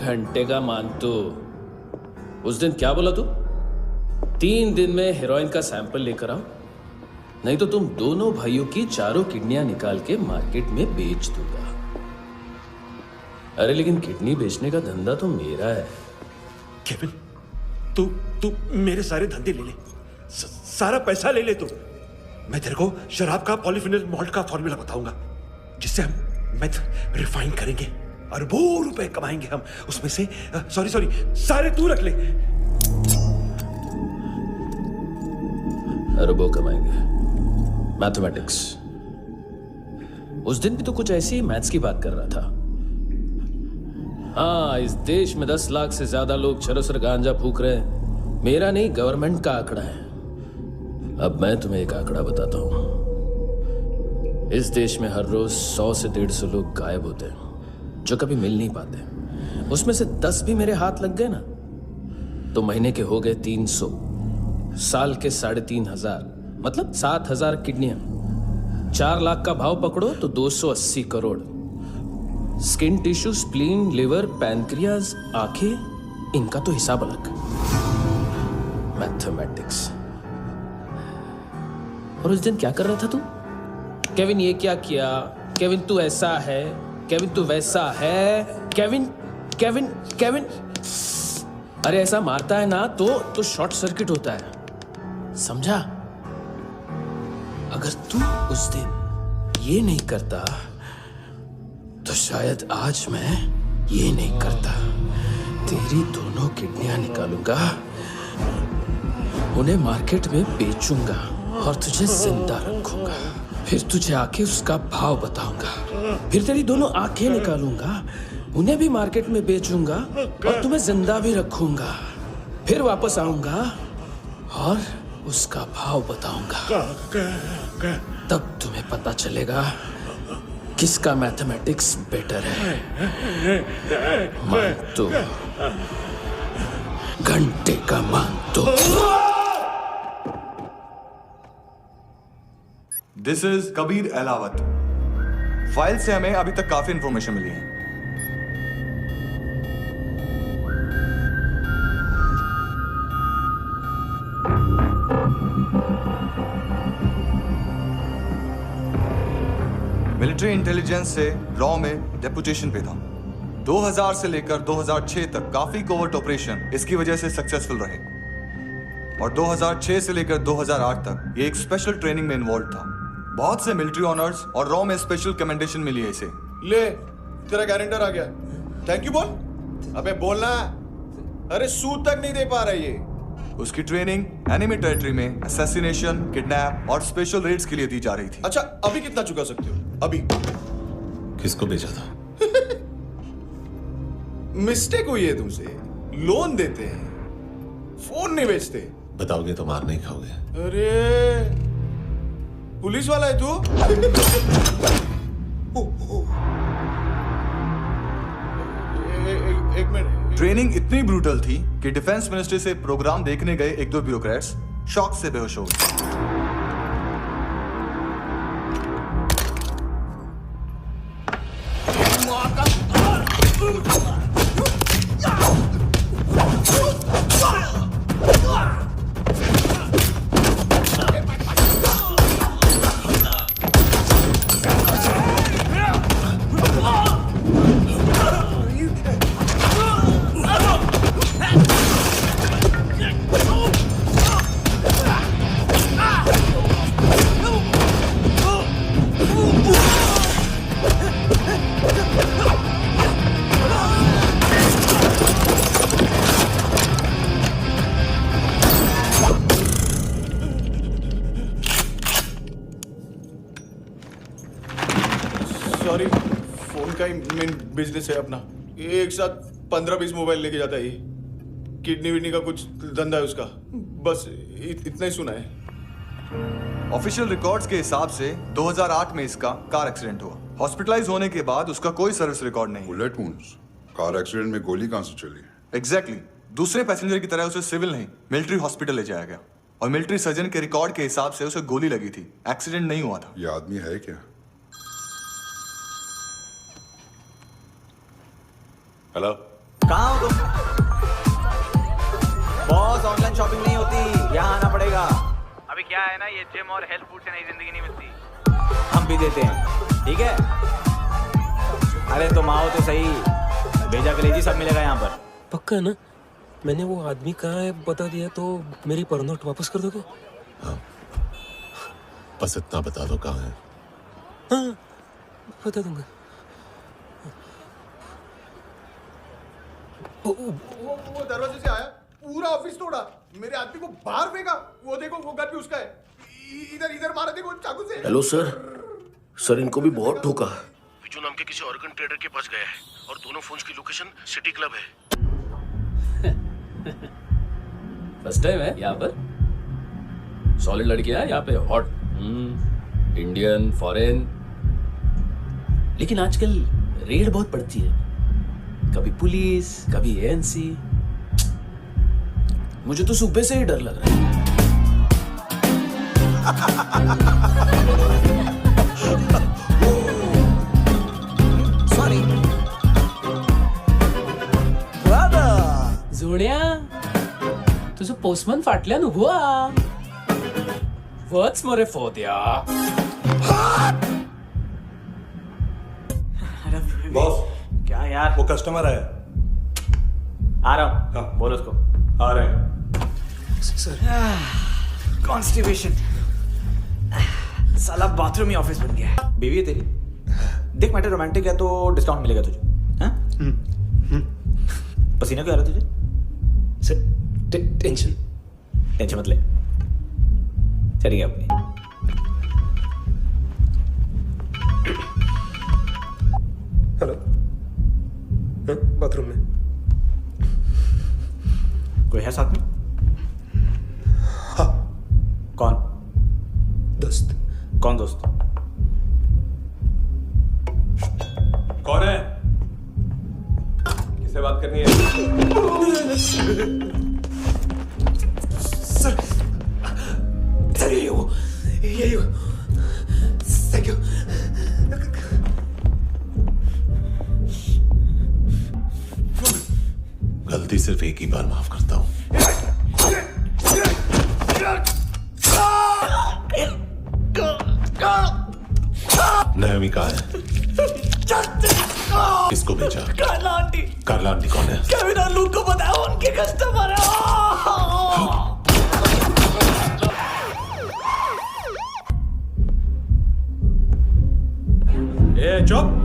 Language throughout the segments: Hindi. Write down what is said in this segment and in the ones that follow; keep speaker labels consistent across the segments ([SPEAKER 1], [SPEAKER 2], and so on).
[SPEAKER 1] घंटे का मानतू। उस दिन क्या बोला तू? 3 दिन में हेरोइन का सैंपल लेकर आओ, नहीं तो तुम दोनों भाइयों की चारों किडनियां निकाल के मार्केट में बेच दूंगा। अरे लेकिन किडनी बेचने का धंधा तो मेरा है।
[SPEAKER 2] केविन, तू मेरे सारे धंधे ले ले, सारा पैसा ले ले तू। मैं तेरे को शराब का पॉलीफिनल मॉल्ट का फॉर्मूला बताऊंगा, जिससे हम मेथ रिफाइन करेंगे, अरबों रुपए कमाएंगे हम उसमें से। सॉरी सारे तू रख ले।
[SPEAKER 1] अरबों कमाएंगे? मैथमेटिक्स। उस दिन भी तो कुछ ऐसी ही मैथ्स की बात कर रहा था। हाँ, इस देश में 10 लाख से ज्यादा लोग चरस और गांजा फूक रहे हैं। मेरा नहीं, गवर्नमेंट का आंकड़ा है। अब मैं तुम्हें एक आंकड़ा बताता हूं। इस देश में हर रोज 100 से 150 लोग गायब होते हैं, जो कभी मिल नहीं पाते। उसमें से 10 भी मेरे हाथ लग गए ना, तो महीने के हो गए 300, साल के 3500, मतलब 7000 किडनियां। 4 लाख का भाव पकड़ो तो 280 crore. Skin tissue, spleen, liver, pancreas, आंखें, इनका तो हिसाब अलग। मैथमेटिक्स। और उस दिन क्या कर रहा था तू? केविन ये क्या किया, केविन तू ऐसा है, केविन तू वैसा है, केविन केविन केविन। अरे ऐसा मारता है ना तो शॉर्ट सर्किट होता है, समझा? अगर तू उस दिन ये नहीं करता तो शायद आज मैं ये नहीं करता। तेरी दोनों किडनियां निकालूंगा, उन्हें मार्केट में बेचूंगा और तुझे जिंदा रखूंगा। फिर तुझे आके उसका भाव बताऊंगा। फिर तेरी दोनों आंखें निकालूंगा, उन्हें भी मार्केट में बेचूंगा और तुम्हें जिंदा भी रखूंगा। फिर वापस आऊंगा और उसका भाव बताऊंगा। तब तुम्हें पता चलेगा किसका मैथमेटिक्स बेटर है। मानतो, घंटे का मानतो।
[SPEAKER 3] This is Kabir Ahlawat. File से हमें अभी तक काफी इंफॉर्मेशन मिली है। मिलिट्री इंटेलिजेंस से रॉ में डेपुटेशन पे था। 2000 से लेकर 2006 तक काफी कोवर्ट ऑपरेशन इसकी वजह से सक्सेसफुल रहे, और 2006 से लेकर 2008 तक ये एक स्पेशल ट्रेनिंग में इन्वॉल्व था। बहुत से मिलिट्री ऑनर्स और रॉ में स्पेशल कमेंडेशन मिली है इसे।
[SPEAKER 4] ले, तेरा गारंटर आ गया। थैंक यू बोल। अबे बोलना। अरे सूद तक नहीं दे पा रहा ये।
[SPEAKER 3] उसकी ट्रेनिंग एनिमी टेरिटरी में असैसिनेशन, किडनैप और स्पेशल रेड्स के लिए दी जा रही थी।
[SPEAKER 4] अच्छा, अभी कितना चुका सकते हो? अभी
[SPEAKER 5] किसको भेजा था?
[SPEAKER 4] मिस्टेक हुई है तुमसे। लोन देते हैं, फोन नहीं बेचते।
[SPEAKER 5] बताओगे तो मार नहीं खाओगे।
[SPEAKER 4] अरे पुलिस वाला है तू? एक मिनट।
[SPEAKER 3] ट्रेनिंग इतनी ब्रूटल थी कि डिफेंस मिनिस्ट्री से प्रोग्राम देखने गए 1-2 ब्यूरोक्रेट्स शॉक से बेहोश हो गए।
[SPEAKER 4] सॉरी, फोन का ही मेन बिजनेस है अपना। एक साथ 15-20 मोबाइल लेके जाता है ये। किडनी विडनी का कुछ धंधा है उसका। बस इतना ही सुना है।
[SPEAKER 3] ऑफिशियल रिकॉर्ड्स के हिसाब से 2008 में इसका कार एक्सीडेंट हुआ। हॉस्पिटलाइज होने के बाद उसका कोई सर्विस रिकॉर्ड नहीं।
[SPEAKER 6] Bullet wounds? कार एक्सीडेंट में गोली कहां से चली?
[SPEAKER 3] एग्जैक्टली। दूसरे पैसेंजर की तरह उसे सिविल नहीं, मिलिट्री हॉस्पिटल ले जाया गया, और मिलिट्री सर्जन के रिकॉर्ड के हिसाब से उसे गोली लगी थी। एक्सीडेंट नहीं हुआ था।
[SPEAKER 6] ये आदमी है क्या?
[SPEAKER 5] हेलो,
[SPEAKER 7] कहाँ हो तुम? बॉस ऑनलाइन शॉपिंग नहीं होती, यहाँ आना पड़ेगा।
[SPEAKER 8] अभी क्या है ना, ये जिम और हेल्थ फूड से नई जिंदगी नहीं मिलती।
[SPEAKER 7] हम भी देते हैं, ठीक है? अरे तुम आओ तो सही, भेजा कलेजी सब मिलेगा यहाँ पर।
[SPEAKER 9] पक्का ना? मैंने वो आदमी कहाँ है बता दिया तो मेरी परनोट वापस कर दोगे?
[SPEAKER 5] हाँ, बस इतना बता दो कहाँ है।
[SPEAKER 9] हाँ, बता दूंगा।
[SPEAKER 4] वो दरवाजे से आया, पूरा ऑफिस तोड़ा, मेरे आदमी को बाहर फेंका। वो देखो, वो गन भी उसका है। इधर इधर मारा, देखो चाकू से।
[SPEAKER 1] हेलो सर, सर इनको भी बहुत ठोका।
[SPEAKER 10] विजू नाम के किसी ऑर्गन ट्रेडर के पास गया है और दोनों फोन्स की लोकेशन सिटी क्लब है।
[SPEAKER 1] फर्स्ट टाइम है यहाँ पर। सॉलिड लड़कियां यहाँ पे, हॉट, इंडियन, फॉरेन। लेकिन आजकल रेड बहुत पड़ती है, कभी पुलिस कभी एएनसी। मुझे तो सुबह से ही डर लग रहा है।
[SPEAKER 7] सॉरी
[SPEAKER 9] जोड्या, तुझं पोस्टमन फाटल्यान उभो हा. वच मरे फोद्या.
[SPEAKER 2] बॉस,
[SPEAKER 7] क्या यार,
[SPEAKER 2] वो कस्टमर आया।
[SPEAKER 7] आ रहा हूँ।
[SPEAKER 2] हाँ।
[SPEAKER 7] बोलो उसको।
[SPEAKER 2] आ रहे हैं।
[SPEAKER 7] कॉन्स्टिपेशन, साला बाथरूम ही ऑफिस बन गया है। बीवी है तेरी? देख मैटर रोमांटिक है तो डिस्काउंट मिलेगा तुझे। हाँ? पसीना क्यों आ रहा है तुझे?
[SPEAKER 9] सर टेंशन
[SPEAKER 7] मत ले, चलिए अपनी।
[SPEAKER 9] हेलो, बाथरूम में
[SPEAKER 7] कोई है साथ में?
[SPEAKER 9] हाँ,
[SPEAKER 7] कौन?
[SPEAKER 9] दोस्त.
[SPEAKER 7] कौन दोस्त?
[SPEAKER 2] कौन है? किससे बात करनी है?
[SPEAKER 9] सर, सर यही हो. Thank you.
[SPEAKER 5] गलती सिर्फ एक ही बार माफ करता हूँ। नयमी कहाँ है? किसको भेजा?
[SPEAKER 7] कार्ला आंटी।
[SPEAKER 5] कार्ला आंटी कौन है?
[SPEAKER 7] केविन और लूक को बताया, उनके कस्टमर है।
[SPEAKER 2] ए चुप।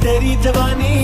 [SPEAKER 9] तेरी जवानी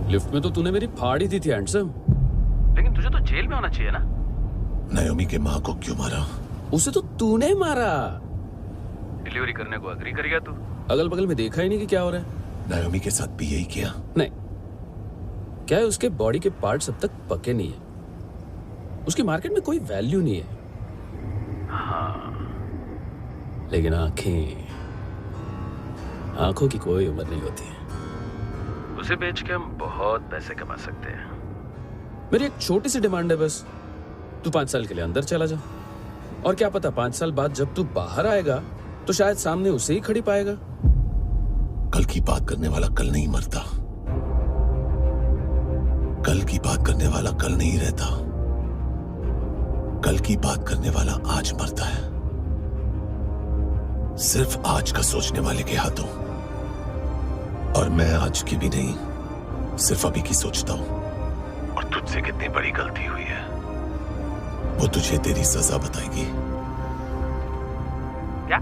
[SPEAKER 1] लिफ्ट में तो तूने मेरी फाड़ ही दी थी हैंडसम।
[SPEAKER 8] लेकिन तुझे तो जेल में होना चाहिए ना।
[SPEAKER 5] नायोमी के माँ को क्यों मारा?
[SPEAKER 1] उसे तो तूने मारा।
[SPEAKER 8] डिलीवरी करने को अग्री कर गया तू।
[SPEAKER 1] अगल बगल में देखा ही नहीं कि क्या हो रहा है।
[SPEAKER 5] नायोमी के साथ भी यही किया?
[SPEAKER 1] नहीं, क्या है उसके बॉडी के पार्ट्स अब तक पके नहीं है, उसकी मार्केट में कोई वैल्यू नहीं है। हाँ, लेकिन आंखों की कोई उम्र नहीं होती है।
[SPEAKER 8] उसे बेच के हम बहुत पैसे कमा सकते हैं।
[SPEAKER 1] मेरी एक छोटी सी डिमांड है बस, तू 5 साल के लिए अंदर चला जा, और क्या पता 5 साल बाद जब तू बाहर आएगा तो शायद सामने उसे ही खड़ी पाएगा।
[SPEAKER 5] कल की बात करने वाला कल नहीं मरता, कल की बात करने वाला कल नहीं रहता, कल की बात करने वाला आज मरता है। सिर्फ आज का सोचने वाले के हाथों। और मैं आज की भी नहीं, सिर्फ अभी की सोचता हूं।
[SPEAKER 10] और तुझसे कितनी बड़ी गलती हुई है।
[SPEAKER 5] वो तुझे तेरी सजा बताएगी।
[SPEAKER 8] क्या?